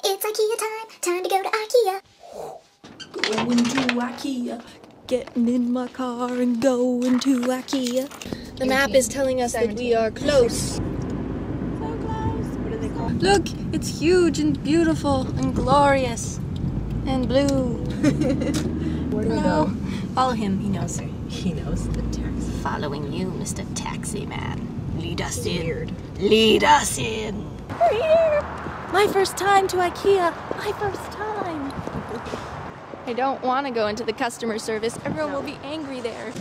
It's IKEA time, time to go to IKEA. Going to IKEA, getting in my car and going to IKEA. The map is telling us that we are close. So close. What are they called? Look, it's huge and beautiful and glorious and blue. Where do we go? Follow him, he knows. He knows the taxi. Following you, Mr. Taxi Man. Lead us in. Weird. Lead us in. We're here. My first time to IKEA. My first time. I don't want to go into the customer service. Everyone will be angry there.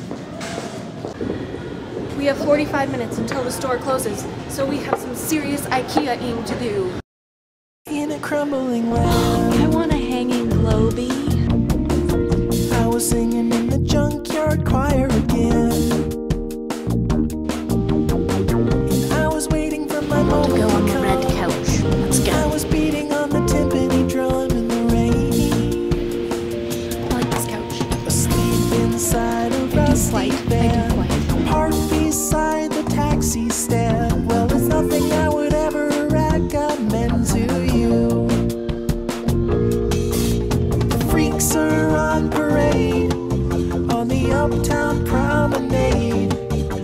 We have 45 minutes until the store closes, so we have some serious IKEA-ing to do. In a crumbling land, I want a hanging globy. I was singing in the junkyard choir again. And I was waiting for my moment to go on the red couch. Let's go. I was beating on the timpani drum in the rain. I like this couch. Asleep inside a rusty van, parked beside the taxi stand. Well, it's nothing I would ever recommend to you. The freaks are on parade on the uptown promenade.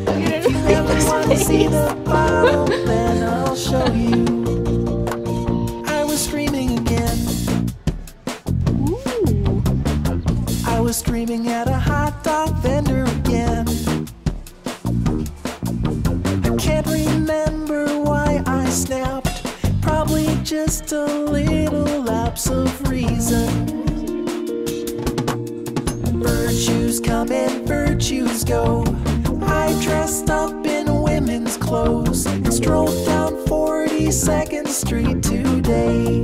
If you ever want to see the bottom, then I'll show you. I was screaming again. Ooh. I was screaming at a hot dog vendor again. I can't remember why I snapped. Probably just a little lapse of reason. Virtues come and virtues go. I dressed up in women's clothes and strolled down 42nd Street today.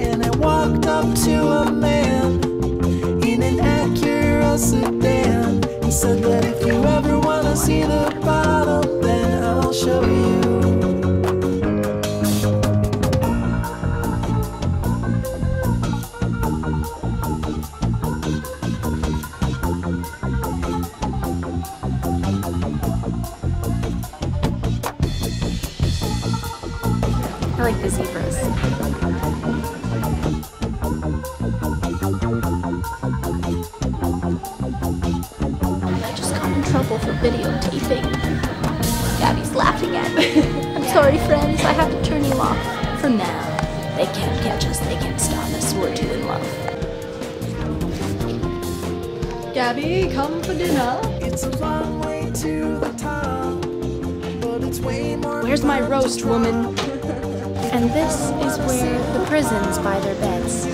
And I walked up to a man in an Acura sedan and said that if you ever want to see the bottom, then I'll show you. I like the zebras. I just got in trouble for videotaping. Gabby's laughing at me. I'm sorry, friends. I have to turn you off. For now. They can't catch us. They can't stop us. We're too in love. Gabby, come for dinner. It's a long way to the top, but it's way more. Where's my roast, woman? And this is where the prisons buy their beds.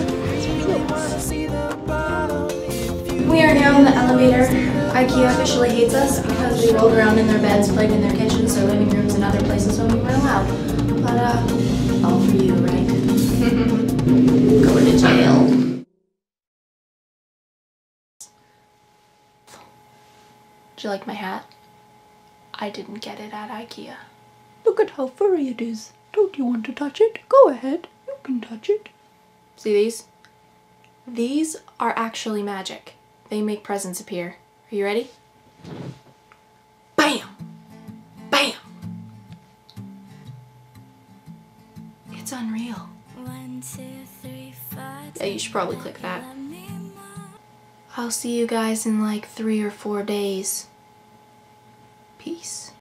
We are now in the elevator. IKEA officially hates us because we rolled around in their beds, played in their kitchens, their living rooms, and other places when we weren't allowed. But, all for you, right? Going to jail. Do you like my hat? I didn't get it at IKEA. Look at how furry it is. Don't you want to touch it? Go ahead. You can touch it. See these? These are actually magic. They make presents appear. Are you ready? Bam! Bam! It's unreal. 1, 2, 3, 4. Yeah, you should probably click that. I'll see you guys in like 3 or 4 days. Peace.